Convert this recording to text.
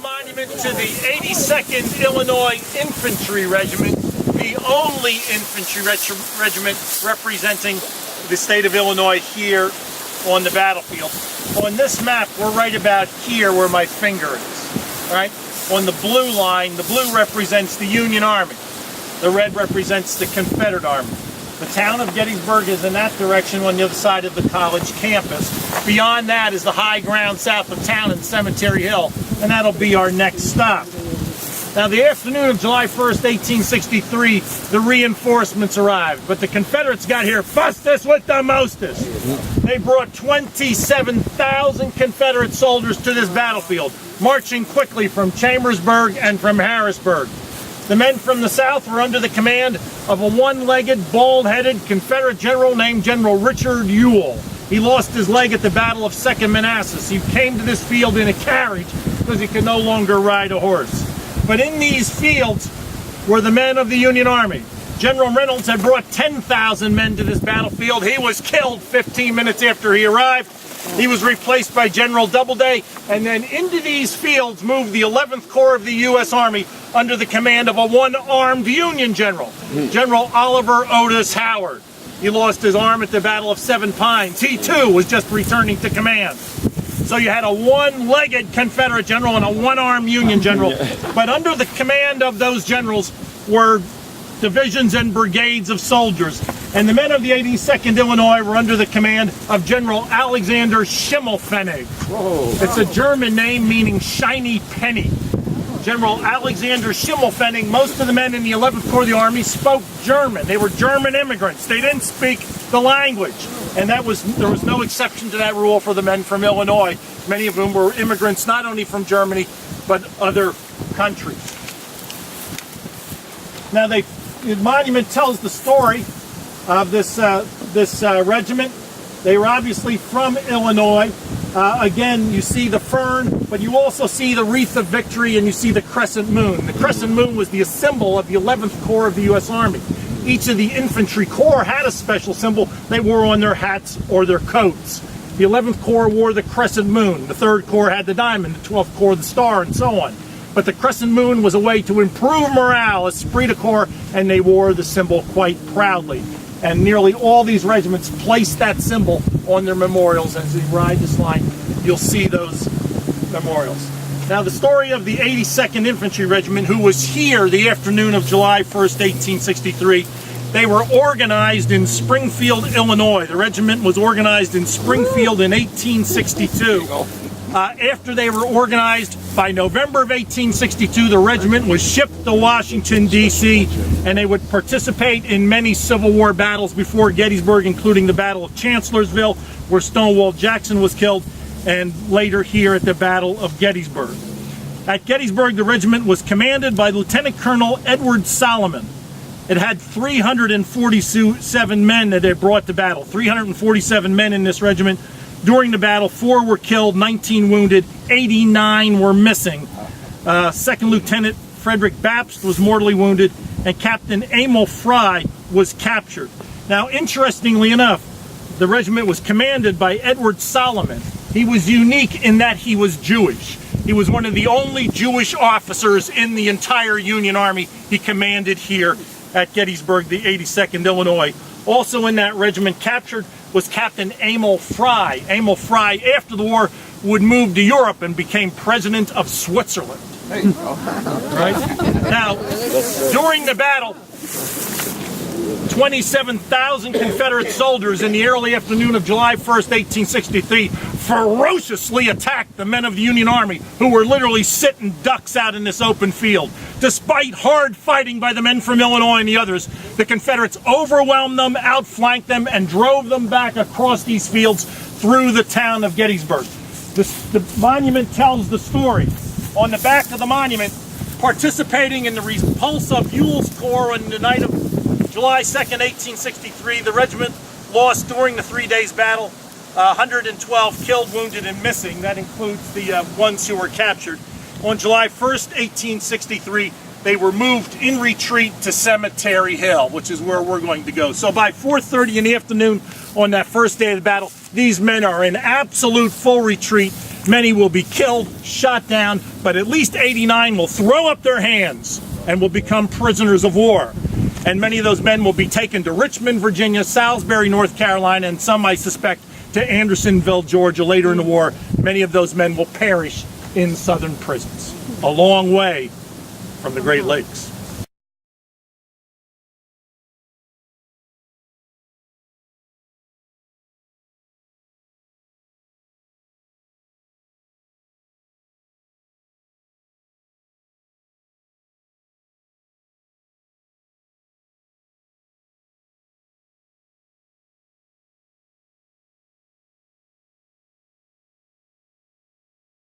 monument to the 82nd Illinois Infantry Regiment, the only infantry regiment representing the state of Illinois here on the battlefield. On this map, we're right about here where my finger is. All right? On the blue line, the blue represents the Union Army. The red represents the Confederate Army. The town of Gettysburg is in that direction on the other side of the college campus. Beyond that is the high ground south of town in Cemetery Hill, and that'll be our next stop. Now, the afternoon of July 1st, 1863, the reinforcements arrived, but the Confederates got here fastest with the mostest. They brought 27,000 Confederate soldiers to this battlefield, marching quickly from Chambersburg and from Harrisburg. The men from the South were under the command of a one-legged, bald-headed Confederate general named General Richard Ewell. He lost his leg at the Battle of Second Manassas. He came to this field in a carriage because he could no longer ride a horse. But in these fields were the men of the Union Army. General Reynolds had brought 10,000 men to this battlefield. He was killed 15 minutes after he arrived. He was replaced by General Doubleday, and then into these fields moved the 11th Corps of the U.S. Army under the command of a one-armed Union general, General Oliver Otis Howard. He lost his arm at the Battle of Seven Pines. He, too, was just returning to command. So you had a one-legged Confederate general and a one-armed Union general. But under the command of those generals were divisions and brigades of soldiers. And the men of the 82nd Illinois were under the command of General Alexander Schimmelpfennig. Whoa. It's a German name meaning shiny penny. General Alexander Schimmelpfennig, most of the men in the 11th Corps of the Army spoke German. They were German immigrants. They didn't speak the language. And there was no exception to that rule for the men from Illinois, many of whom were immigrants not only from Germany, but other countries. Now, the monument tells the story of this regiment. They were obviously from Illinois. Again, you see the fern, but you also see the wreath of victory, and you see the crescent moon. The crescent moon was the symbol of the 11th Corps of the U.S. Army. Each of the infantry corps had a special symbol they wore on their hats or their coats. The 11th Corps wore the crescent moon. The 3rd Corps had the diamond, the 12th Corps the star, and so on. But the crescent moon was a way to improve morale, esprit de corps, and they wore the symbol quite proudly. And nearly all these regiments placed that symbol on their memorials. As you ride this line, you'll see those memorials. Now, the story of the 82nd Infantry Regiment, who was here the afternoon of July 1st, 1863, they were organized in Springfield, Illinois. The regiment was organized in Springfield in 1862. After they were organized, by November of 1862, the regiment was shipped to Washington, D.C., and they would participate in many Civil War battles before Gettysburg, including the Battle of Chancellorsville, where Stonewall Jackson was killed, and later here at the Battle of Gettysburg. At Gettysburg, the regiment was commanded by Lieutenant Colonel Edward Solomon. It had 347 men that they brought to battle, 347 men in this regiment. During the battle, 4 were killed, 19 wounded, 89 were missing. Second Lieutenant Frederick Bapst was mortally wounded, and Captain Emil Fry was captured. Now, interestingly enough, the regiment was commanded by Edward Solomon. He was unique in that he was Jewish. He was one of the only Jewish officers in the entire Union Army. He commanded here at Gettysburg, the 82nd Illinois. Also in that regiment captured was Captain Emil Fry. Emil Fry, after the war, would move to Europe and became president of Switzerland. Right? Now, during the battle, 27,000 Confederate soldiers in the early afternoon of July 1st, 1863, ferociously attacked the men of the Union Army, who were literally sitting ducks out in this open field. Despite hard fighting by the men from Illinois and the others, the Confederates overwhelmed them, outflanked them, and drove them back across these fields through the town of Gettysburg. The monument tells the story. On the back of the monument, participating in the repulse of Ewell's Corps on the night of July 2nd, 1863, the regiment lost during the 3 days battle 112 killed, wounded, and missing. That includes the ones who were captured. On July 1st, 1863, they were moved in retreat to Cemetery Hill, which is where we're going to go. So by 4:30 in the afternoon on that first day of the battle, these men are in absolute full retreat. Many will be killed, shot down, but at least 89 will throw up their hands and will become prisoners of war. And many of those men will be taken to Richmond, Virginia, Salisbury, North Carolina, and some, I suspect, to Andersonville, Georgia, later in the war. Many of those men will perish in Southern prisons, a long way from the Great Lakes.